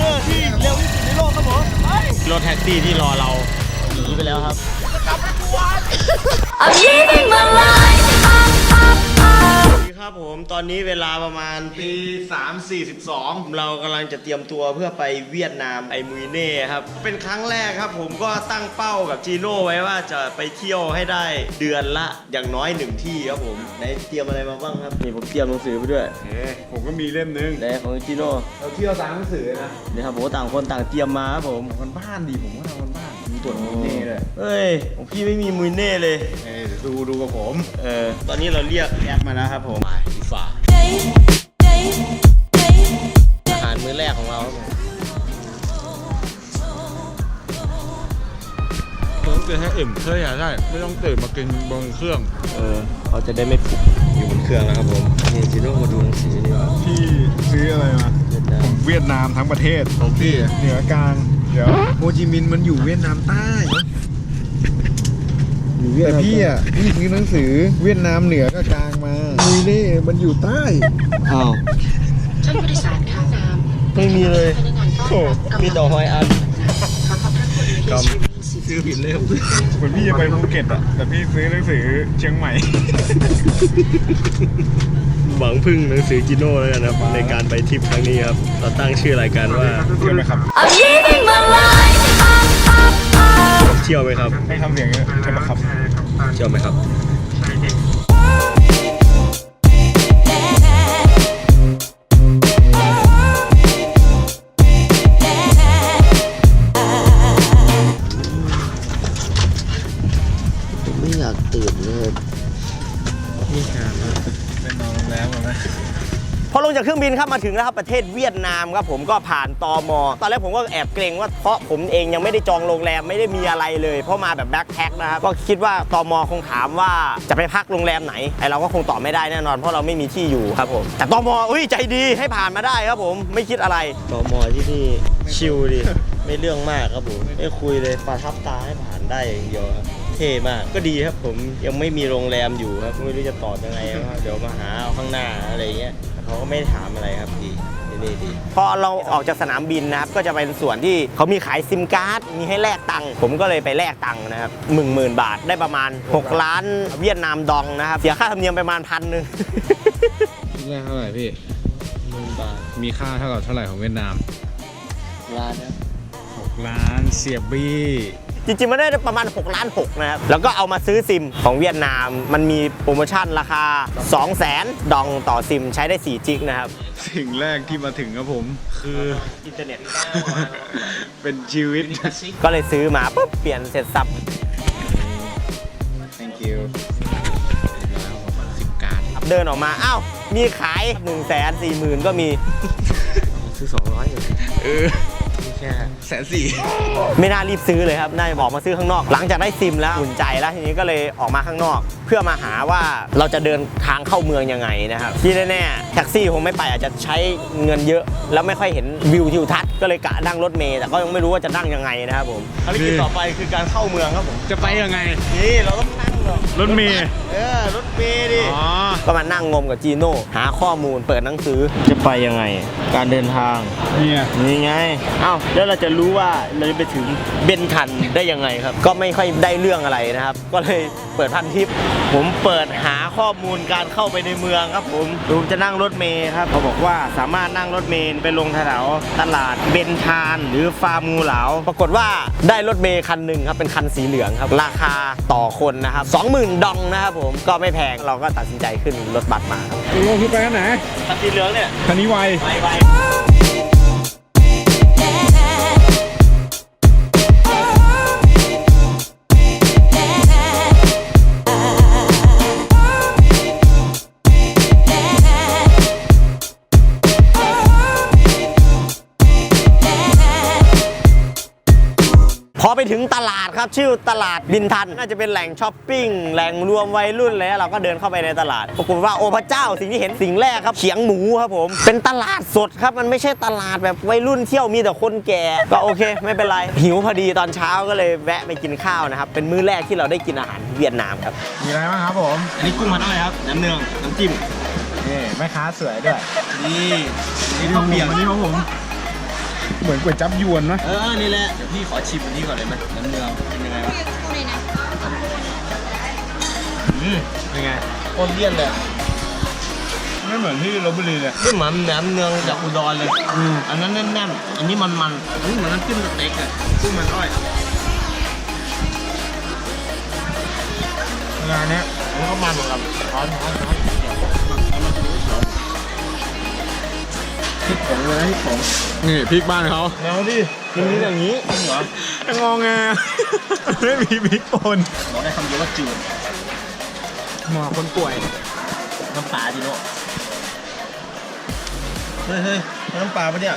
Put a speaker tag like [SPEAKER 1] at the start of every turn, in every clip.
[SPEAKER 1] เตอร์ที่เร็วที่สุดในโลกครับผมรถแท็กซี่ที่รอเราหนีไปแล้วครับ
[SPEAKER 2] I'm living my life
[SPEAKER 1] ครับผมตอนนี้เวลาประมาณตี3:42เรากำลังจะเตรียมตัวเพื่อไปเวียดนามไอมุยเน่ครับเป็นครั้งแรกครับผมก็ตั้งเป้ากับจีโน่ไว้ว่าจะไปเที่ยวให้ได้เดือนละอย่างน้อย1ที่ครับผมไหนเตรียมอะไรมาบ้างครับนี่ผมเตรียมหนังสือไปด้วย
[SPEAKER 3] ผมก็มีเล่มนึง
[SPEAKER 1] ไหนของจีโน่
[SPEAKER 3] เราเที่ยวตามหนังสือนะ
[SPEAKER 1] เดี๋ยวครับผมต่างคนต่างเตรียมมาครับผม
[SPEAKER 3] มันบ้านดิผมก็ทำมันบ้านมีตรวจมุยเน่เลย
[SPEAKER 1] เฮ้ยของพี่ไม่มีมุยเน่เลย
[SPEAKER 3] ดูกับผม
[SPEAKER 1] ตอนนี้เราเรียกแอปมาแล้วครับผมดีฝ่าอาหารมื้อแรกของเรา
[SPEAKER 3] ต้องตื่นให้อิ่มเพื่ออยากได้ไม่ต้องตื่นมากินบนเครื่อง
[SPEAKER 1] เขาจะได้ไม่ปลุกอยู่บนเครื่องนะครับผมนี่จีโน่มาดูหนังสือนี่ว่า
[SPEAKER 3] พี่ซื้ออะไรมาเวียดนามทั้งประเทศ
[SPEAKER 1] ของพี่
[SPEAKER 3] เหนือกลางเดี๋ยวโฮจิมินห์มันอยู่เวียดนามใต้แต่พี่ซื้อหนังสือเวียดนามเหนือกับกลางมามุยเน่มันอยู่ใต้
[SPEAKER 1] อ้าว
[SPEAKER 2] ท่านผู้โดยสารข้ามน้ำ
[SPEAKER 1] ไม่มีเลย
[SPEAKER 2] โอ้
[SPEAKER 1] มีต่อหอยอัน
[SPEAKER 3] กำซื้อผิดเล่มเหมือนพี่จะไปภูเก็ตอ่ะแต่พี่ซื้อหนังสือเชียงใหม่
[SPEAKER 1] หวังพึ่งหนังสือจีโน่แล้วกันครับในการไปทริปครั้งนี้ครับเราตั้งชื่อรายการว่า
[SPEAKER 3] เที่ยวไหมครับ
[SPEAKER 2] I'm living my life
[SPEAKER 1] เที่ยวไหมครับ
[SPEAKER 3] ให้ทำเสียงใช่ไหมครับ
[SPEAKER 1] เที่ยวไหมครับไม่อยากตื่นเลย
[SPEAKER 3] นี่การเป็นนอนโรงแรมกันไหม
[SPEAKER 1] พอลงจากเครื่องบินครับมาถึงแล้วครับประเทศเวียดนามครับผมก็ผ่านตม.ตอนแรกผมก็แอบเกรงว่าเพราะผมเองยังไม่ได้จองโรงแรมไม่ได้มีอะไรเลยเพราะมาแบบแบ็คแพ็คนะครับก็คิดว่าตม.คงถามว่าจะไปพักโรงแรมไหนไอเราก็คงตอบไม่ได้แน่นอนเพราะเราไม่มีที่อยู่ครับผมแต่ตม.ใจดีให้ผ่านมาได้ครับผมไม่คิดอะไรตม.ที่นี่ชิลดีไม่เรื่องมากครับผมไม่คุยเลยประทับตาให้ผ่านได้อย่างเดียวเท่มากก็ดีครับผมยังไม่มีโรงแรมอยู่ครับไม่รู้จะตอบยังไงเดี๋ยวมาหาเอาข้างหน้าอะไรเงี้ยเขาก็ไม่ถามอะไรครับดีพอเราออกจากสนามบินนะครับก็จะเป็นส่วนที่เขามีขายซิมการ์ดมีให้แลกตังค์ผมก็เลยไปแลกตังค์นะครับ10,000 บาทได้ประมาณ6 ล้านเวียดนามดองนะครับเสียค่าธรรมเนียมประมาณ1,000
[SPEAKER 3] คิดแรกเท่าไหร่พี่
[SPEAKER 1] 10,000 บาท
[SPEAKER 3] มีค่าเท่ากับเท่าไหร่ของเวียดนาม
[SPEAKER 1] ล้านนะ
[SPEAKER 3] 6 ล้านเสียบี้
[SPEAKER 1] จริงๆมันได้ประมาณ6 ล้าน 6นะครับแล้วก็เอามาซื้อซิมของเวียดนามมันมีโปรโมชั่นราคา 200,000 ดองต่อซิมใช้ได้4 จิกนะครับ
[SPEAKER 3] สิ่งแรกที่มาถึงครับผมคือ
[SPEAKER 1] อินเทอร์เน็ต
[SPEAKER 3] เป็นชีวิต
[SPEAKER 1] ก็เลยซื้อมาปุ๊บเปลี่ยนเสร็จสับ
[SPEAKER 3] thank you ซิมการ์ด
[SPEAKER 1] เดินออกมาอ้าวมีขาย 140,000 ก็มีซื้อ200อยู่แค่140,000ไม่น่ารีบซื้อเลยครับน่าจะบอกมาซื้อข้างนอกหลังจากได้ซิมแล้วอุ่นใจแล้วทีนี้ก็เลยออกมาข้างนอกเพื่อมาหาว่าเราจะเดินทางเข้าเมืองยังไงนะครับที่แน่ๆแท็กซี่คงไม่ไปอาจจะใช้เงินเยอะแล้วไม่ค่อยเห็นวิวทิวทัศน์ก็เลยกะนั่งรถเมล์แต่ก็ยังไม่รู้ว่าจะนั่งยังไงนะครับผมภารกิจต่อไปคือการเข้าเมืองครับผม
[SPEAKER 3] จะไปยังไง
[SPEAKER 1] นี่เราต้องนั่ง
[SPEAKER 3] รถเมล์
[SPEAKER 1] รถเมล์ดิก็มานั่งงมกับจีโน่หาข้อมูลเปิดหนังสือจะไปยังไงการเดินทางนี่ไงอ้าวแล้วเราจะรู้ว่าเราจะไปถึงเบนทันได้ยังไงครับก็ไม่ค่อยได้เรื่องอะไรนะครับก็เลยเปิดพันทิปผมเปิดหาข้อมูลการเข้าไปในเมืองครับผมจะนั่งรถเมล์ครับเขาบอกว่าสามารถนั่งรถเมล์ไปลงแถวตลาดเบนทานหรือฟาร์มงูเหลาปรากฏว่าได้รถเมล์คันหนึ่งครับเป็นคันสีเหลืองครับราคาต่อคนนะครับ 20,000 ดองนะครับผมก็ไม่แพงเราก็ตัดสินใจขึ้นรถบัสมาครับ
[SPEAKER 3] คือไปไหน
[SPEAKER 1] คันสีเหลืองเนี่ย
[SPEAKER 3] คันนี้ไว
[SPEAKER 1] พอไปถึงตลาดครับชื่อตลาดบินทันน่าจะเป็นแหล่งช้อปปิ้งแหล่งรวมวัยรุ่นเลยเราก็เดินเข้าไปในตลาดปรากฏว่าโอ้พระเจ้าสิ่งที่เห็นสิ่งแรกครับเขียงหมูครับผมเป็นตลาดสดครับมันไม่ใช่ตลาดแบบวัยรุ่นเที่ยวมีแต่คนแก่ก็โอเคไม่เป็นไรหิวพอดีตอนเช้าก็เลยแวะไปกินข้าวนะครับเป็นมื้อแรกที่เราได้กินอาหารเวียดนามครับ
[SPEAKER 3] มีอะไรบ้างครับผม
[SPEAKER 1] อันนี้กุ้งผัดอะไรครับน้ำเนืองน้ำจิ้ม
[SPEAKER 3] นี่แม่ค้าสวยด้วย
[SPEAKER 1] นี่ข้าวเปียก
[SPEAKER 3] นี่ครับผม เหมือนก๋วยจั๊บยวนนะ
[SPEAKER 1] นี่แหละเดี๋ยวพี่ขอชิมอันนี้ก่อนเลยไหมน้ำเนืองเป็นยังไงวะเป็นไงโคตรเลี่ยนเลย
[SPEAKER 3] ไม่เหมือนที่ลพบุรีเลย
[SPEAKER 1] ไม่เหมือนน้ำเนืองจากอุดรเลยอันนั้นแน่นๆอันนี้มันๆอันนี้เหมือนน้ำจิ้มสเต็กอะจิ้มมันอ้อย
[SPEAKER 3] งานเนี้ย
[SPEAKER 1] มันก็มันเหมือนกันร้อน
[SPEAKER 3] พริกผงเลยนะพริกผงนี่พริกบ้านเขา
[SPEAKER 1] แล้วดิกินนี้อย่างนี้จริงเหรอง
[SPEAKER 3] อแงไม่มีพริกป่น
[SPEAKER 1] บอกได้คำเดียวว่าจืด
[SPEAKER 3] หมอคนป่วย
[SPEAKER 1] น้ำปลาจิโน่เฮ้ยน้ำปลาปะเนี่ย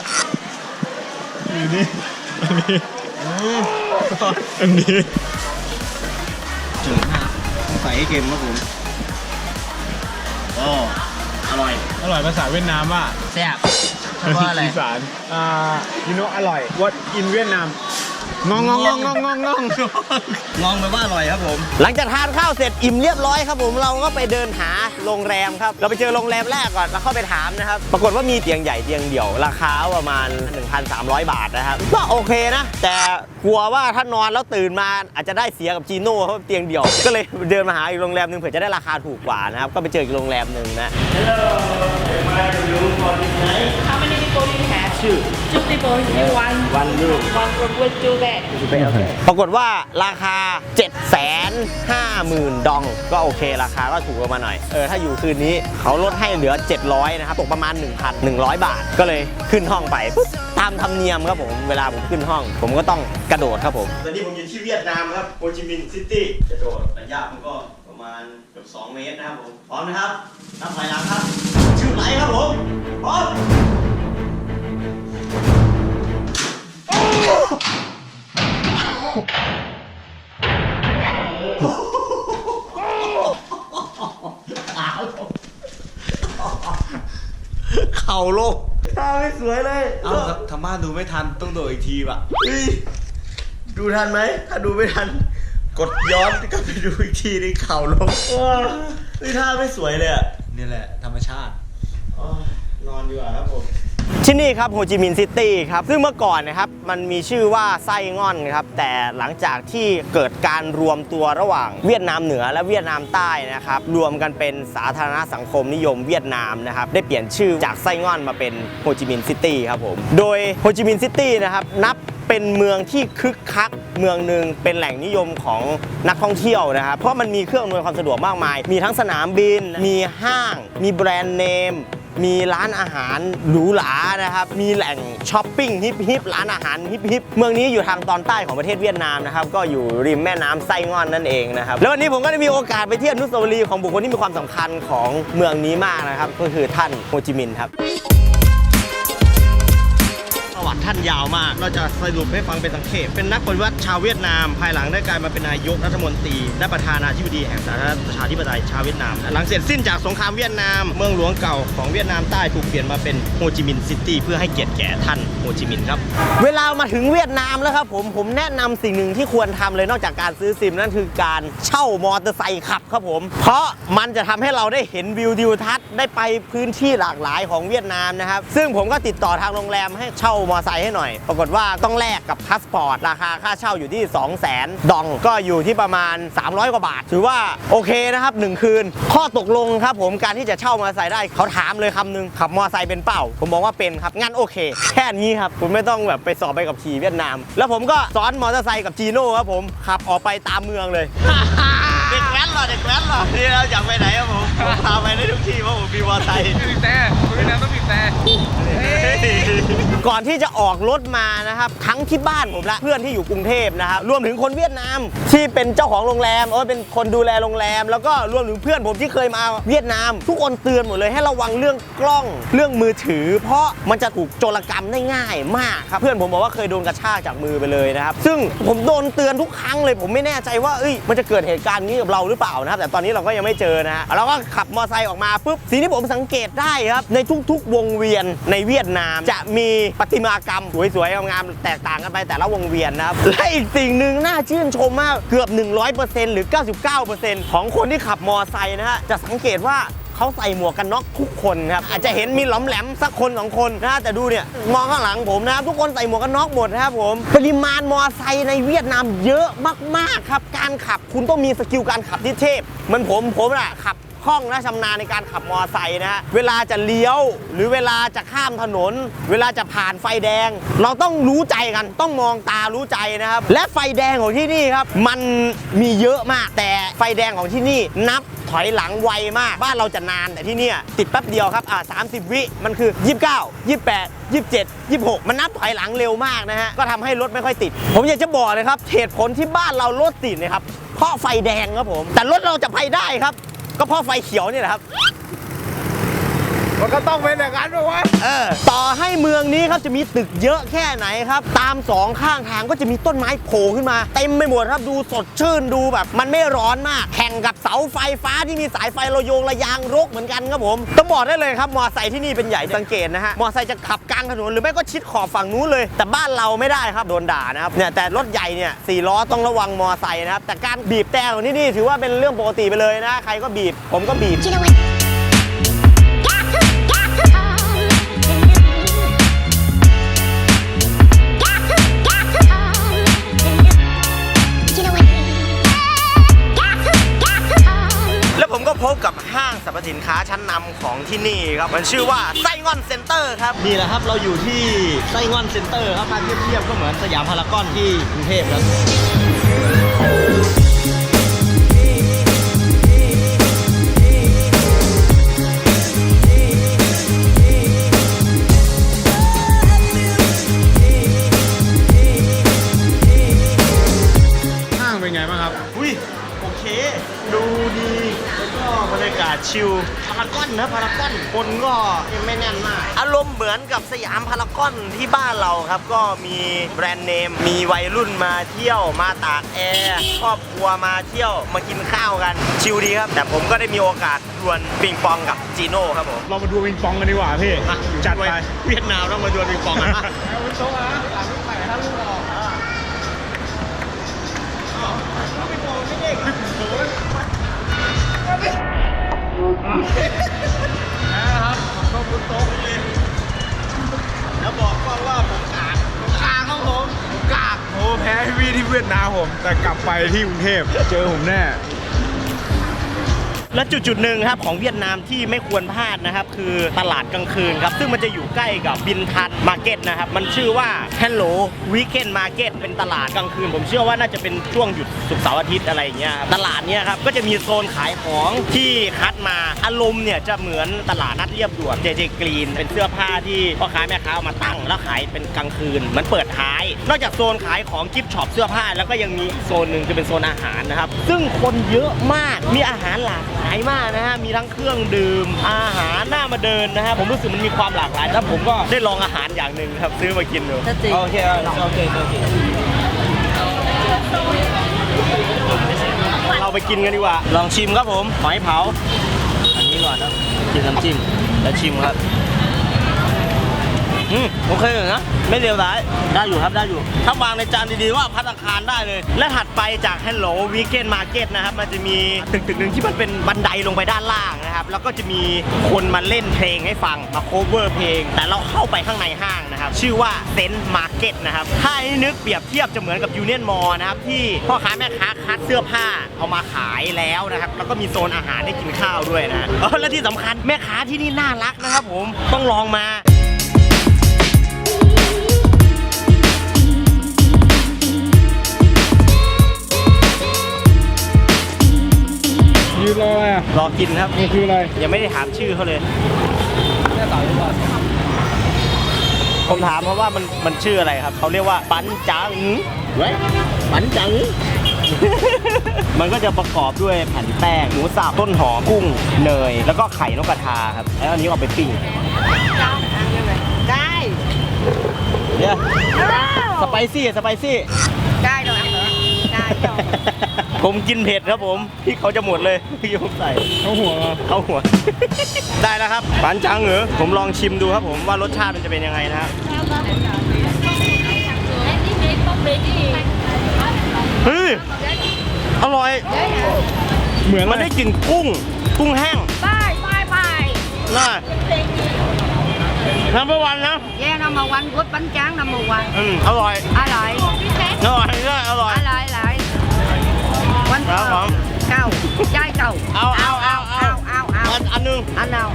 [SPEAKER 3] อยู่นี่อันนี้ อันนี้
[SPEAKER 1] จืดมากใส่ให้เค็มครับผมอร่อย
[SPEAKER 3] อร่อยภาษาเวียดนามว่า
[SPEAKER 1] แซ่บเพราะว่าอะไร
[SPEAKER 3] อีสานyou know อร่อย what in เวียดนามงอง
[SPEAKER 1] ลองไปว่าอร่อยครับผม หลังจากทานข้าวเสร็จอิ่มเรียบร้อยครับผมเราก็ไปเดินหาโรงแรมครับเราไปเจอโรงแรมแรกก่อนแล้วเข้าไปถามนะครับปรากฏว่ามีเตียงใหญ่เตียงเดี่ยวราคาประมาณ 1,300 บาทนะครับก็โอเคนะแต่กลัวว่าถ้านอนแล้วตื่นมาอาจจะได้เสียกับจีโน่เพราะเตียงเดี่ยวก็เลยเดินมาหาอีกโรงแรมนึงเผื่อจะได้ราคาถูกกว่านะครับก็ไปเจออีกโรงแรมนึงนะ
[SPEAKER 4] How many people you have?
[SPEAKER 1] Two.
[SPEAKER 4] Two people. You one.
[SPEAKER 1] One room.
[SPEAKER 4] One room with two bed.
[SPEAKER 1] ปรากฏว่าราคา 750,000 ดองก็โอเคราคาก็ถูกลงมาหน่อยถ้าอยู่คืนนี้เขาลดให้เหลือ 700 นะครับตกประมาณ 1,100 บาท ก็เลยขึ้นห้องไปปุ๊บตามธรรมเนียมครับผมเวลาผมขึ้นห้อง ผมก็ต้องกระโดดครับผมตอนนี้ผมอยู่ที่เวียดนามครับโฮจิมินห์ซิตี้กระโดดระยะมันก็ประมาณเกือบ2 เมตรนะครับผมพร้อมนะครับนับถอยหลังครับชื่อไหลครับผมพร้อมเข่าโลกตาไม่สวยเลย
[SPEAKER 5] เอ้าทำบ้านดูไม่ทันต้องโดดอีกทีว่ะ
[SPEAKER 1] เฮ้ยดูทันไหมถ้าดูไม่ทัน กดย้อนกลับไปดูอีกทีในเข่าโลกว้านี่ท่าไม่สวยเลยอ่ะ
[SPEAKER 5] นี่แหละธรรมชาติ
[SPEAKER 1] นอนดีกว่าครับผมที่นี่ครับโฮจิมินห์ซิตี้ครับซึ่งเมื่อก่อนนะครับมันมีชื่อว่าไส้ง่อนครับแต่หลังจากที่เกิดการรวมตัวระหว่างเวียดนามเหนือและเวียดนามใต้นะครับรวมกันเป็นสาธารณสังคมนิยมเวียดนามนะครับได้เปลี่ยนชื่อจากไส้ง่อนมาเป็นโฮจิมินห์ซิตี้ครับผมโดยโฮจิมินห์ซิตี้นะครับนับเป็นเมืองที่คึกคักเมืองหนึ่งเป็นแหล่งนิยมของนักท่องเที่ยวนะครับเพราะมันมีเครื่องอำนวยความสะดวกมากมายมีทั้งสนามบินมีห้างมีแบรนด์เนมมีร้านอาหารหรูหรานะครับมีแหล่งช้อปปิ้งฮิปร้านอาหารฮิปเมืองนี้อยู่ทางตอนใต้ของประเทศเวียดนามนะครับก็อยู่ริมแม่น้ำไส้ง่อนนั่นเองนะครับแล้ววันนี้ผมก็ได้มีโอกาสไปเที่ยวอนุสาวรีย์ของบุคคลที่มีความสำคัญของเมืองนี้มากนะครับก็คือท่านโฮจิมินห์ครับประวัติท่านยาวมากเราจะสรุปให้ฟังเป็นสังเขปเป็นนักปฏิวัติชาวเวียดนามภายหลังได้กลายมาเป็นนายกรัฐมนตรีและประธานาธิบดีแห่งสาธารณรัฐประชาธิปไตยชาวเวียดนามหลังเสร็จสิ้นจากสงครามเวียดนามเมืองหลวงเก่าของเวียดนามใต้ถูกเปลี่ยนมาเป็นโฮจิมินห์ซิตี้เพื่อให้เกียรติแก่ท่านโฮจิมินห์ครับเวลามาถึงเวียดนามแล้วครับผมแนะนำสิ่งหนึ่งที่ควรทำเลยนอกจากการซื้อซิมนั่นคือการเช่ามอเตอร์ไซค์ขับครับผมเพราะมันจะทำให้เราได้เห็นวิวทิวทัศน์ได้ไปพื้นที่หลากหลายของเวียดนามนะครับซึ่งผมก็ติดต่อทางโรงแรมให้เช่ามอเตอร์ไซค์ให้หน่อยปรากฏว่าต้องแลกกับพาสปอร์ตราคาค่าเช่าอยู่ที่ 200,000 ดองก็อยู่ที่ประมาณ300 กว่าบาทถือว่าโอเคนะครับ1 คืนข้อตกลงครับผมการที่จะเช่ามอเตอร์ไซค์ได้เขาถามเลยคำนึงขับมอเตอร์ไซค์เป็นเปล่าผมบอกว่าเป็นครับงั้นโอเคแค่นี้ครับคุณไม่ต้องแบบไปสอบใบขับขี่เวียดนามแล้วผมก็ซ้อนมอเตอร์ไซค์กับจีโน่ครับผมขับออกไปตามเมืองเลย เด็กแว้นเหรอนี่เราอยากไปไหนครับผมพาไปได้ทุกที่เพราะผมมีมอเตอร์ไซค์บีบแต่คุณน้ำต้องบีบแต่ก่อนที่จะออกรถมานะครับทั้งที่บ้านผมและเพื่อนที่อยู่กรุงเทพนะครับรวมถึงคนเวียดนามที่เป็นเจ้าของโรงแรมเป็นคนดูแลโรงแรมแล้วก็รวมถึงเพื่อนผมที่เคยมาเวียดนามทุกคนเตือนหมดเลยให้ระวังเรื่องกล้องเรื่องมือถือเพราะมันจะถูกโจรกรรมได้ง่ายมากครับเพื่อนผมบอกว่าเคยโดนกระชากจากมือไปเลยนะครับซึ่งผมโดนเตือนทุกครั้งเลยผมไม่แน่ใจว่ามันจะเกิดเหตุการณ์นี้กับเราหรือเปล่านะครับแต่ตอนนี้เราก็ยังไม่เจอนะฮะเราก็ขับมอเตอร์ไซค์ออกมาปุ๊บสิ่งที่ผมสังเกตได้ครับในทุกๆวงเวียนในเวียดนามจะมีประติมากรรมสวยๆงามๆแตกต่างกันไปแต่ละวงเวียนนะครับและอีกสิ่งหนึ่งน่าชื่นชมมากเกือบ 100% หรือ 99% ของคนที่ขับมอเตอร์ไซค์นะฮะจะสังเกตว่า เขาใส่หมวกกันน็อกทุกคนครับอาจจะเห็นมีหลอมแหลมสักคนสองคนนะแต่ดูเนี่ยมองข้างหลังผมนะครับทุกคนใส่หมวกกันน็อกหมดนะครับผมปริมาณมอไซค์ในเวียดนามเยอะมากๆครับการขับคุณต้องมีสกิลการขับที่เทพเหมือนผมน่ะขับคล่องและชำนาญในการขับมอไซค์นะฮะเวลาจะเลี้ยวหรือเวลาจะข้ามถนนเวลาจะผ่านไฟแดงเราต้องรู้ใจกันต้องมองตารู้ใจนะครับและไฟแดงของที่นี่ครับมันมีเยอะมากแต่ไฟแดงของที่นี่นับถอยหลังไวมากบ้านเราจะนานแต่ที่นี่ติดแป๊บเดียวครับ30 วิมันคือ29 28 27 26มันนับถอยหลังเร็วมากนะฮะก็ทำให้รถไม่ค่อยติดผมอยากจะบอกเลยครับเหตุผลที่บ้านเรารถติดเนี่ยครับเพราะไฟแดงครับผมแต่รถเราจะไปได้ครับก็เพราะไฟเขียวนี่แหละครับ
[SPEAKER 3] มันก็ต้องเป็นอย่างนั้นด้วยวะ
[SPEAKER 1] ต่อให้เมืองนี้ครับจะมีตึกเยอะแค่ไหนครับตามสองข้างทางก็จะมีต้นไม้โผล่ขึ้นมาเต็มไปหมดครับดูสดชื่นดูแบบมันไม่ร้อนมากแข่งกับเสาไฟฟ้าที่มีสายไฟระโยงระยางรกเหมือนกันครับผมต้องบอกได้เลยครับมอไซค์ที่นี่เป็นใหญ่สังเกตนะฮะมอไซค์จะขับกลางถนนหรือไม่ก็ชิดขอบฝั่งนู้นเลยแต่บ้านเราไม่ได้ครับโดนด่านะครับเนี่ยแต่รถใหญ่เนี่ย4 ล้อต้องระวังมอไซค์นะครับแต่การบีบแต่ของที่นี่ถือว่าเป็นเรื่องปกติไปเลยนะใครก็บีบผมก็บีบแล้วผมก็พบกับห้างสรรพสินค้าชั้นนำของที่นี่ครับมันชื่อว่าไส้งอนเซ็นเตอร์ครับนี่แหละครับเราอยู่ที่ไส้งอนเซ็นเตอร์ครับมาเทียบก็เหมือนสยามพารากอนที่กรุงเทพครับ
[SPEAKER 3] ห้างเป็นไงบ้างครับ
[SPEAKER 1] อุ้ยโอเคดูดีแล้วก็บรรยากาศชิลพารากอนนะพารากอนคนก็ยังไม่แน่นมากอารมณ์เหมือนกับสยามพารากอนที่บ้านเราครับก็มีแบรนด์เนมมีวัยรุ่นมาเที่ยวมาตากแอร์ครอบครัวมาเที่ยวมากินข้าวกันชิลดีครับแต่ผมก็ได้มีโอกาสดวลปิงปองกับจีโน่ครับผม
[SPEAKER 3] เรามาดูปิงปองกันดีกว่าพี่ จัดไป
[SPEAKER 1] เวียดนามต้องมาดวลปิงปองกันนะ
[SPEAKER 3] โต๊ะนะหลังใส่ถ้าลูกออกนะครับขอบคุณโต๊ะเลย
[SPEAKER 1] แล้วบอกก่อนว่าผมกากครับผม
[SPEAKER 3] กากโอ้แพ้พี่ที่เวียดนามผม แต่กลับไปที่กรุงเทพเจอผมแน่
[SPEAKER 1] และจุดหนึ่งครับของเวียดนามที่ไม่ควรพลาดนะครับคือตลาดกลางคืนครับซึ่งมันจะอยู่ใกล้กับบินทันมาร์เก็ตนะครับมันชื่อว่า Hello Weekend Market เป็นตลาดกลางคืนผมเชื่อว่าน่าจะเป็นช่วงหยุดศุกร์เสาร์อาทิตย์อะไรอย่างเงี้ยครับตลาดเนี้ยครับก็จะมีโซนขายของที่คัดมาอารมณ์เนี่ยจะเหมือนตลาดนัดเรียบด่วน JJ Green เป็นเสื้อผ้าที่พ่อค้าแม่ค้าเอามาตั้งแล้วขายเป็นกลางคืนเหมือนเปิดท้ายนอกจากโซนขายของกิฟต์ช็อปเสื้อผ้าแล้วก็ยังมีอีกโซนหนึ่งคือเป็นโซนอาหารนะครับซึ่งคนเยอะมากมีอาหารหลากหลายมากนะฮะมีทั้งเครื่องดื่มอาหารหน้ามาเดินนะฮะผมรู้สึกมันมีความหลากหลายแล้วผมก็ได้ลองอาหารอย่างหนึ่งครับซื้อมากินดูโอเคเราไปกินกันดีกว่าลองชิมครับผมหอยเผาอันนี้ก่อนนะกินน้ำจิ้มแล้วชิมครับโอเคเลยนะไม่เลวร้ายได้อยู่ครับได้อยู่ถ้าวางในจานดีๆว่าภัตตาคารได้เลยและถัดไปจาก Hello Weekend Market นะครับมันจะมีตึกหนึ่งที่มันเป็นบันไดลงไปด้านล่างนะครับแล้วก็จะมีคนมาเล่นเพลงให้ฟังมา cover เพลงแต่เราเข้าไปข้างในห้างนะครับชื่อว่าเซนต์มาร์เก็ตนะครับถ้าให้นึกเปรียบเทียบจะเหมือนกับยูเนียนมอลล์นะครับที่พ่อค้าแม่ค้าคัดเสื้อผ้าเอามาขายแล้วนะครับแล้วก็มีโซนอาหารให้กินข้าวด้วยนะและที่สำคัญแม่ค้าที่นี่น่ารักนะครับผมต้องลองมา
[SPEAKER 3] ยืนรออะไรอ่ะ
[SPEAKER 1] รอกินครับ
[SPEAKER 3] มันคืออะไร
[SPEAKER 1] ยังไม่ได้ถามชื่อเขาเลยผมถามเพราะว่ามันชื่ออะไรครับเขาเรียกว่าปันจังเว้ยปันจัง มันก็จะประกอบด้วยแผ่นแป้งหมูสับต้นหอมกุ้งเนยแล้วก็ไข่นกกระทาครับแล้วอันนี้เอาไปปิ้งได้เดี๋ยวสไปซี่
[SPEAKER 4] ได้หน่อยเหรอได้
[SPEAKER 1] ผมกินเผ็ดครับผมที่เขาจะหมดเลยพี่ผมใส่
[SPEAKER 3] เข้าหัว
[SPEAKER 1] เข้าหัว ได้แล้วครับปันจังเหรอผมลองชิมดูครับผมว่ารสชาติมันจะเป็นยังไงนะครับเฮ้ยอร่อย
[SPEAKER 3] เหมือน
[SPEAKER 1] มันได้กลิ่นกุ้งแห้ง น่าnumber one นะ
[SPEAKER 4] Yeah number one good bánh tráng number one
[SPEAKER 1] อร่อย
[SPEAKER 4] อร่อย
[SPEAKER 1] อร่อยด้วยอร่อย
[SPEAKER 4] อร่อยวัน
[SPEAKER 1] ครับผม
[SPEAKER 4] เก่าใจเก่า
[SPEAKER 1] เอา อันหนึง
[SPEAKER 4] อันเอา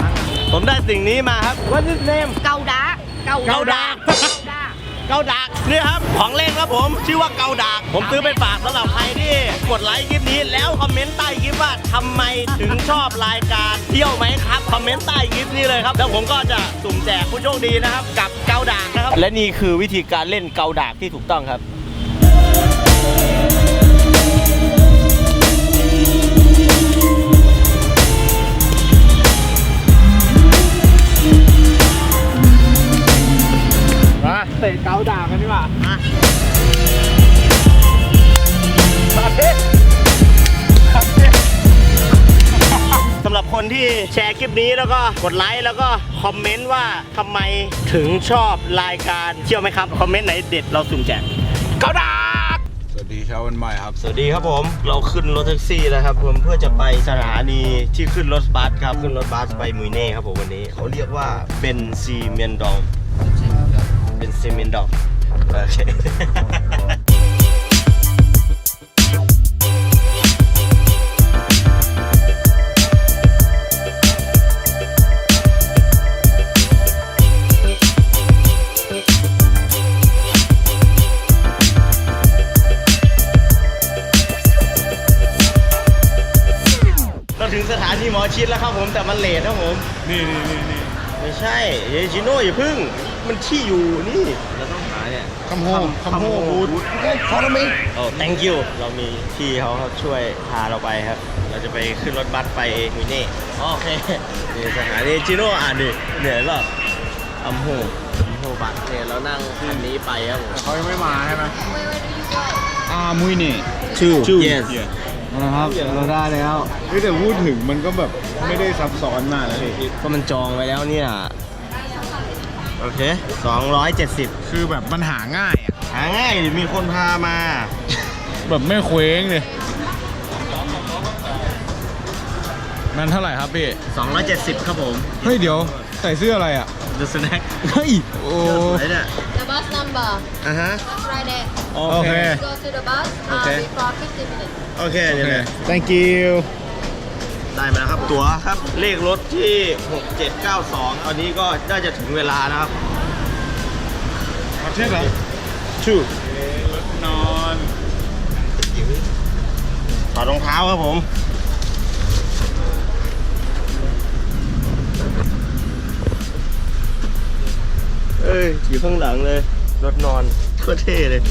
[SPEAKER 1] ผมได้สิ่งนี้มาครับ What is name
[SPEAKER 4] เก่าดาเก่า
[SPEAKER 1] เก่าดา เกาดากนี่ครับของเล่นครับผมชื่อว่าเกาดากผมซื้อไปฝากสำหรับใครที่กดไลค์คลิปนี้แล้วคอมเมนต์ใต้คลิปว่าทำไมถึงชอบรายการเที่ยวไหมครับคอมเมนต์ใต้คลิปนี้เลยครับแล้วผมก็จะสุ่มแจกผู้โชคดีนะครับกับเกาดากนะครับและนี่คือวิธีการเล่นเกาดากที่ถูกต้องครับ
[SPEAKER 3] มาเตะเกาด่ากันดีกว่า
[SPEAKER 1] สำหรับคนที่แชร์คลิปนี้แล้วก็กดไลค์แล้วก็คอมเมนต์ว่าทำไมถึงชอบรายการเที่ยวไหมครับคอมเมนต์ไหนเด็ดเราสุ่มแจกเกาดาก
[SPEAKER 3] สวัสดีเช้าวันใหม่ครับ
[SPEAKER 1] สวัสดีครับผมเราขึ้นรถแท็กซี่แล้วครับผมเพื่อจะไปสถานีที่ขึ้นรถบัสครับขึ้นรถบัสไปมุยเน่ครับผมวันนี้เขาเรียกว่าเป็นซีเมนดองเป็นซีเมนดองโอเคเราถึงสถานีหมอชิดแล้วครับผมแต่มันเลทครับผม
[SPEAKER 3] นี่
[SPEAKER 1] ไม่ใช่เยชิโน่อย่าพึ่งมันที่อยู่นี่เราต้องหาเนี่ย
[SPEAKER 3] คำโฮบูธฟอร์มิ
[SPEAKER 1] โอ้ thank you เรามีพี่เขาช่วยพาเราไปครับ เราจะไปขึ้นรถบัสไปมุยเน่โอเคนี่สถานีชิโน่ดิเหนื่อยเปล่าอัมโฮบัสเนี่ยเรานั่งคันนี้ไปครับผม
[SPEAKER 3] เขายังไม่มาใช่ไหมมุยนี่
[SPEAKER 1] yes
[SPEAKER 3] นะครับเราได้แล้วแต่พูดถึงมันก็แบบไม่ได้ซับซ้อนมากเลย
[SPEAKER 1] ก็มันจองไว้แล้วเนี่ยโอเค270
[SPEAKER 3] คือแบบมันหาง่ายอ่ะ
[SPEAKER 1] หาง่ายดิมีคนพามา
[SPEAKER 3] แบบไม่เคว้งเลยมันเท่าไหร่ครับพี่
[SPEAKER 1] 270ครับผม
[SPEAKER 3] เฮ้ยเดี๋ยวใส่เสื้ออะไรอ่ะ
[SPEAKER 1] The snack
[SPEAKER 3] เฮ้ยโอ้
[SPEAKER 1] สวยเนี่ย
[SPEAKER 2] The bus number
[SPEAKER 1] อ่ะฮะ
[SPEAKER 2] right there
[SPEAKER 1] โอ
[SPEAKER 3] โอ
[SPEAKER 1] เค
[SPEAKER 3] เค
[SPEAKER 2] go to the bus
[SPEAKER 1] Okay.
[SPEAKER 2] before 15 minutes
[SPEAKER 1] โอเค
[SPEAKER 3] โอ
[SPEAKER 1] เดี๋ยว
[SPEAKER 3] เค
[SPEAKER 1] นะ
[SPEAKER 3] thank you
[SPEAKER 1] ได้มาแล้วครับตั๋วครับ เลขรถที่ 6792ตอนนี้ก็น่าจะถึงเวลานะครับ
[SPEAKER 3] มาเช็คเหรอ
[SPEAKER 1] ชื่อ
[SPEAKER 3] รถนอน
[SPEAKER 1] ถอดรองเท้าครับผมเอ้ยอยู่ข้างหลังเลย รถนอนโคตรเท่เลย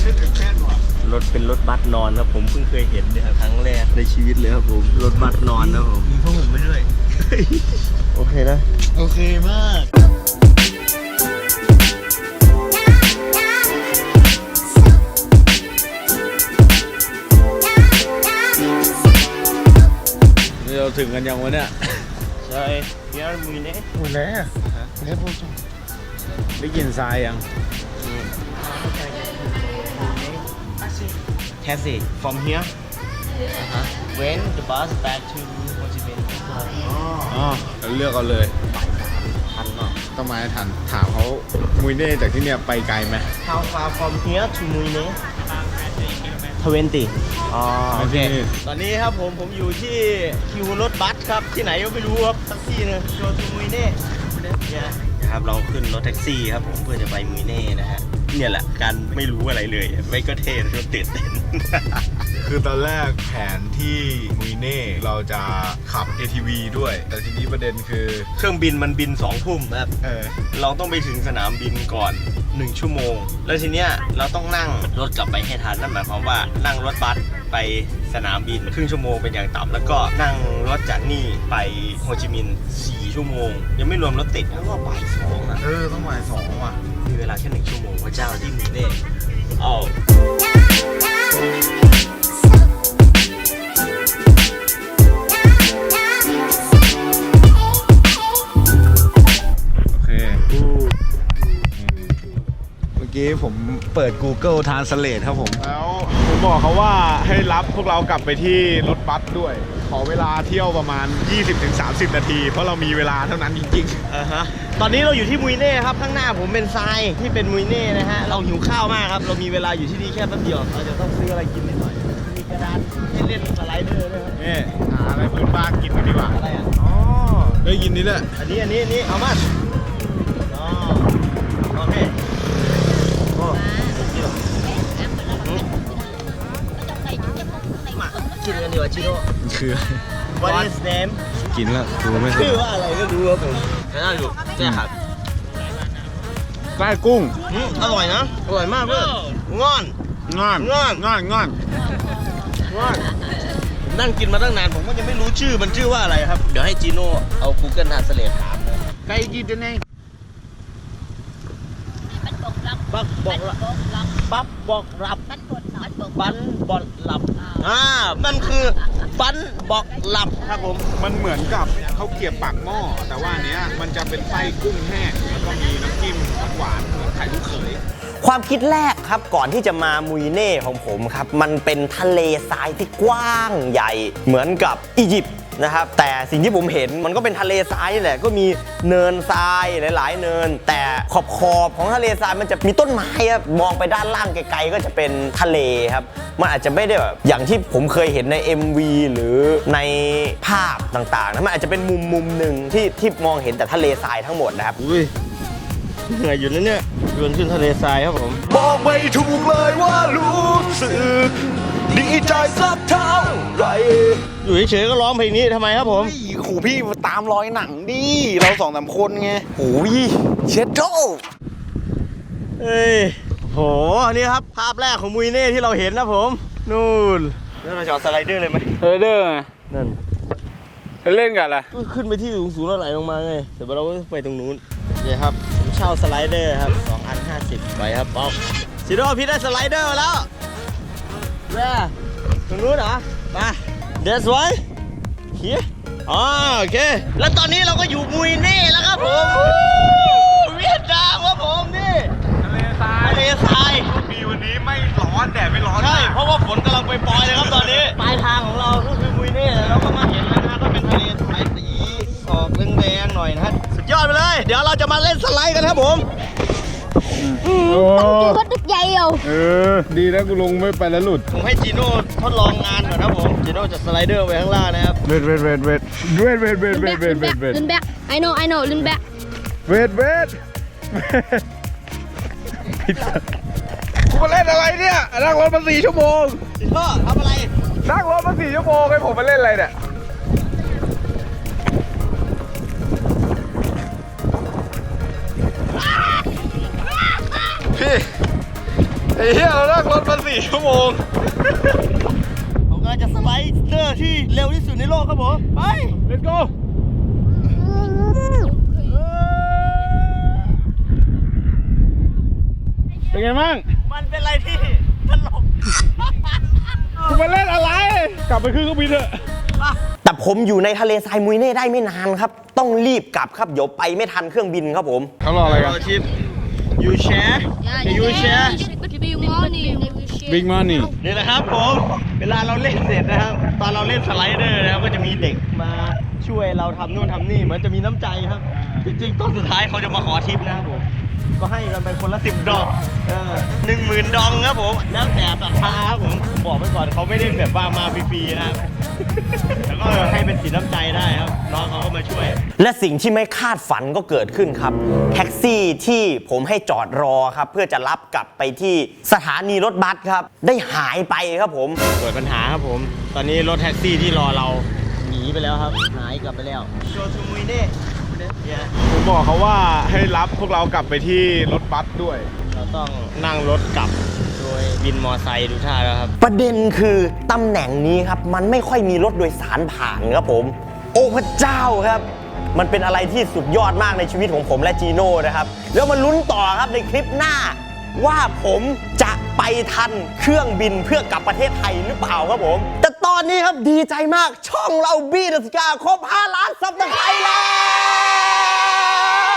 [SPEAKER 1] รถเป็นรถบัสนอนครับผมเพิ่งเคยเห็นเนี่ยครับครั้งแรกในชีวิตเลยครับผมรถบัสนอนนะผมมีพวกผมไปด้วย โอเคนะ
[SPEAKER 3] โอเคมาก เราถึงกันยังวะเนี่ย
[SPEAKER 1] ใช่เดี๋ยวมือเนี้ย
[SPEAKER 3] หมดแล้วได้กินทรายยัง
[SPEAKER 1] Taxi from here when the bus back to Ho Chi Minh
[SPEAKER 3] อ๋อเราเลือกเอาเลย
[SPEAKER 1] ทันเนาะ
[SPEAKER 3] ต้องมาให้ทัน ถามเขามุยเน่จากที่เนี่ยไปไกลไหม
[SPEAKER 1] How far from here to Mui Ne 20อ๋อโอเค ตอนนี้ครับผมอยู่ที่คิวรถบัสครับ ที่ไหนก็ไม่รู้ครับแท็กซี่เนี่ยโชว์ทูมุยเน่เนี่ยนะครับเราขึ้นรถแท็กซี่ครับผมเพื่อจะไปมุยเน่นะฮะเนี่ยแหละการไม่รู้อะไรเลย ไม่ก็เท่แล้วก็ตื่นเต้น
[SPEAKER 3] คือตอนแรกแผนที่มุยเน่เราจะขับ ATV ด้วย แต่ทีนี้ประเด็นคือ
[SPEAKER 1] เครื่องบินมันบิน2 ทุ่มครับ เราต้องไปถึงสนามบินก่อน1 ชั่วโมง แล้วทีเนี้ยเราต้องนั่งรถกลับไปให้ทันนั่นหมายความว่านั่งรถบัสไปสนามบินครึ่งชั่วโมงเป็นอย่างต่ำแล้วก็นั่งรถจากนี่ไปโฮจิมินห์4 ชั่วโมง ยังไม่รวมรถติดแล้วก็บ่าย2อ่ะ
[SPEAKER 3] ต้องบ่าย2ว่ะ
[SPEAKER 1] มีเวลาแค่1 ชั่วโมงพระเจ้าที่มีเน่เอา
[SPEAKER 3] โอเค เมื่อกี้ผมเปิด Google Translate ครับผม แล้วผมบอกเขาว่าให้รับพวกเรากลับไปที่รถบัสด้วย ขอเวลาเที่ยวประมาณ 20-30 นาที เพราะเรามีเวลาเท่านั้นจริง
[SPEAKER 1] ตอนนี้เราอยู่ที่มุยเน่ครับ ข้างหน้าผมเป็นทรายที่เป็นมุยเน่นะฮะ เราหิวข้าวมากครับ เรามีเวลาอยู่ที่นี่แค่แป๊บเดียวเราจะต้องซื้ออะไรกินนิดหน่อย มีกระดานให้เล่นสไลเดอร์ด้วยครับ
[SPEAKER 3] ๆนี่หาอะไรพื้นบ้านกินกันดีกว่า
[SPEAKER 1] อะไรอ่ะ
[SPEAKER 3] อ๋อ ได้ยินนี่แหละ
[SPEAKER 1] อันนี้เอามาอ๋อโอเคโอ้มากินกันดีกว่าจิโร่
[SPEAKER 3] คือ
[SPEAKER 1] What is name
[SPEAKER 3] กินแล้วกูไม่
[SPEAKER 1] ชื่อว่าอะไรก็รู้ครับผมน่าอยู่เนี่ยครับ
[SPEAKER 3] ไส้กุ้ง
[SPEAKER 1] อร่อยนะ อร่อยมากเลยง่อน
[SPEAKER 3] ง่อน
[SPEAKER 1] ง่อน
[SPEAKER 3] ง่อนง่อน
[SPEAKER 1] ง่อนผมนั่งกินมาตั้งนานผมก็ยังไม่รู้ชื่อมันชื่อว่าอะไรครับ เดี๋ยวให้จีโน่เอา Google Translate ถามนะ
[SPEAKER 3] ไก่จีนเอง
[SPEAKER 1] ปักบอกรับปั๊บบอกรับปันบอกหลับมันคือปันบอกหลับครับผม
[SPEAKER 3] มันเหมือนกับข้าวเกรี๊ยวปากหม้อ แต่ว่าอันเนี้ยมันจะเป็นไส้กุ้งแห้งแล้วก็มีน้ำจิ้มหวานเหมือนไข่ลูกเขย
[SPEAKER 1] ความคิดแรกครับก่อนที่จะมามุยเน่ของผมครับ มันเป็นทะเลทรายที่กว้างใหญ่เหมือนกับอียิปต์นะครับ แต่สิ่งที่ผมเห็นมันก็เป็นทะเลทรายนี่แหละก็มีเนินทรายหลายๆเนิน แต่ขอบของทะเลทรายมันจะมีต้นไม้ครับมองไปด้านล่างไกลๆก็จะเป็นทะเลครับมันอาจจะไม่ได้แบบอย่างที่ผมเคยเห็นใน MV หรือในภาพต่างๆนะมันอาจจะเป็นมุมหนึ่งที่มองเห็นแต่ทะเลทรายทั้งหมดนะครับเหนื่อยอยู่นะเนี่ยเดินขึ้นทะเลทรายครับผมบอกไม่ถูกเลยว่ารู้สึกดีใจสักเท่าไรอยู่เฉยๆก็ร้องเพลงนี้ทำไมครับผม
[SPEAKER 3] ขู่พี่ตามรอยหนังดิเรา2-3 คนไง
[SPEAKER 1] โอ้ยเชดโดเอ้ยโหนี่ครับภาพแรกของมุยเน่ที่เราเห็นนะผมนู่นแล้วเราจะเอาสไลเดอร์เลยไหม
[SPEAKER 3] เด้อไง
[SPEAKER 1] นั่น
[SPEAKER 3] เล่นกันล่ะ
[SPEAKER 1] ก็ขึ้นไปที่สูงๆแล้วไหลลงมาไงเดี๋ยวเราก็ไปตรงนู้นนี่ครับผมเช่าสไลเดอร์ครับ2 อัน 50ไปครับป๊อกซิโร่พี่ได้สไลเดอร์มาแล้วแว่ตรงนู้นเหรอมา That's why here อ๋อโอเคแล้วตอนนี้เราก็อยู่มุยเน่แล้วครับผมเวียดนามครับผมนี่
[SPEAKER 3] ทะเลทราย
[SPEAKER 1] ทะเลทราย
[SPEAKER 3] มีวันนี้ไม่ร้อนแดดไม่ร้อน
[SPEAKER 1] ใช่เพราะว่าฝนกำลังไปปล่อยเลยครับตอนนี้ปลายทางของเราก็คือมุยเน่เราก็มาเห็นแล้วนะก็เป็นทะเลทรายสีออกแดงๆหน่อยนะฮะสุดยอดไปเลยเดี๋ยวเราจะมาเล่นสไลด์กันครับผม
[SPEAKER 2] รถดึกใหญ่เอา
[SPEAKER 3] ดีนะกูลงไม่ไปแล้วหลุด
[SPEAKER 1] ผมให้จีโน่ทดลองงานก่อนครับผมจีโน่จะสไลเดอร์ไปข้างล่างนะครับ
[SPEAKER 3] เวท
[SPEAKER 2] ลืนแบก I know ลืนแบก
[SPEAKER 3] กูมาเล่นอะไรเนี่ยนั่งรถมา4 ชั่วโมง
[SPEAKER 1] จีโน่ทำอะไร
[SPEAKER 3] นั่งรถมา4 ชั่วโมงให้ผมมาเล่นอะไรเนี่ยพี่ไอ้เหี้ยเรานั่งรถมา4 ชั่วโมง
[SPEAKER 1] ผมกำลังจะสไลเดอร์ที่เร็วที่สุดในโลกครับผมไป
[SPEAKER 3] Let's go เป็นไงบ้าง
[SPEAKER 1] มันเป็นอะไรที่ตลก
[SPEAKER 3] กูมาเล่นอะไร กลับไปขึ้นเครื่องบินเถอะ
[SPEAKER 1] แต่ผมอยู่ในทะเลทรายมุยเน่ได้ไม่นานครับต้องรีบกลับครับเดี๋ยวไปไม่ทันเครื่องบินครับผม
[SPEAKER 3] เขารออะไรกัน
[SPEAKER 1] ยูแชร์ยูแชร์
[SPEAKER 3] Big money
[SPEAKER 1] นี่แหละครับผมเวลาเราเล่นเสร็จนะครับตอนเราเล่นสไลเดอร์นะครับก็จะมีเด็กมาช่วยเราทำนู่นทำนี่เหมือนจะมีน้ำใจครับ จริงๆตอนสุดท้ายเขาจะมาขอทิปนะครับผมก็ให้กันไปคนละ10 ดอง10,000 ดองครับผมแล้วแต่ศรัทธาครับผมบอกไว้ก่อนเขาไม่ได้แบบว่ามาฟรีๆนะครับแล้วก็ให้เป็นสินน้ำใจได้ครับน้องเขาก็มาช่วย และสิ่งที่ไม่คาดฝันก็เกิดขึ้นครับแท็กซี่ที่ผมให้จอดรอครับเพื่อจะรับกลับไปที่สถานีรถบัสครับได้หายไปครับผมเกิดปัญหาครับผมตอนนี้รถแท็กซี่ที่รอเราหนีไปแล้วครับหายกลับไปแล้วโชทูมุยเน่
[SPEAKER 3] ผมบอกเขาว่าให้รับพวกเรากลับไปที่รถบัสด้วย
[SPEAKER 1] เราต้องนั่งรถกลับโดยวินมอไซค์ดูท่าแล้วครับประเด็นคือตำแหน่งนี้ครับมันไม่ค่อยมีรถโดยสารผ่านครับผมโอ้พระเจ้าครับมันเป็นอะไรที่สุดยอดมากในชีวิตของผมและจีโน่นะครับแล้วมาลุ้นต่อครับในคลิปหน้าว่าผมจะไปทันเครื่องบินเพื่อกลับประเทศไทยหรือเปล่าครับผมแต่ตอนนี้ครับดีใจมากช่องเราบี้เดอะสกาครบ5 ล้านซับสไครต์แล้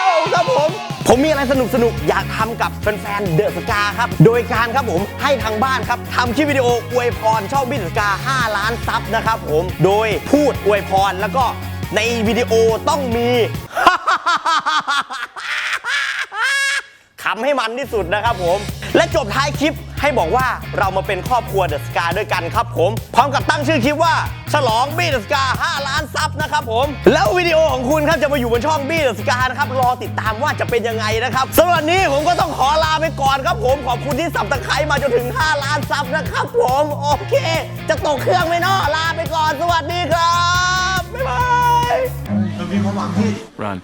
[SPEAKER 1] วครับผม ผมมีอะไรสนุกๆอยากทำกับแฟนๆเดอะสกาครับโดยการครับผมให้ทางบ้านครับทำคลิปวิดีโออวยพรช่องบี้เดอะสกา5 ล้านซับนะครับผมโดยพูดอวยพรแล้วก็ในวิดีโอต้องมี ขำให้มันที่สุดนะครับผมและจบท้ายคลิปให้บอกว่าเรามาเป็นครอบครัวเดอะสกาด้วยกันครับผมพร้อมกับตั้งชื่อคลิปว่าฉลองบี้เดอะสกา5 ล้านซับนะครับผมแล้ววิดีโอของคุณครับจะมาอยู่บนช่องบี้เดอะสกานะครับรอติดตามว่าจะเป็นยังไงนะครับสำหรับวันนี้ผมก็ต้องขอลาไปก่อนครับผมขอบคุณที่สับตะไคร้มาจนถึง5 ล้านซับนะครับผมโอเค จะตกเครื่องไหมเนาะลาไปก่อนสวัสดีครับบ๊ายบาย
[SPEAKER 5] เรามีความหวังที่
[SPEAKER 3] run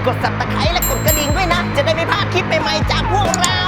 [SPEAKER 1] กด Subscribe และกดกระดิ่งด้วยนะ จะได้ไม่พลาดคลิปใหม่ๆจากพวกเรา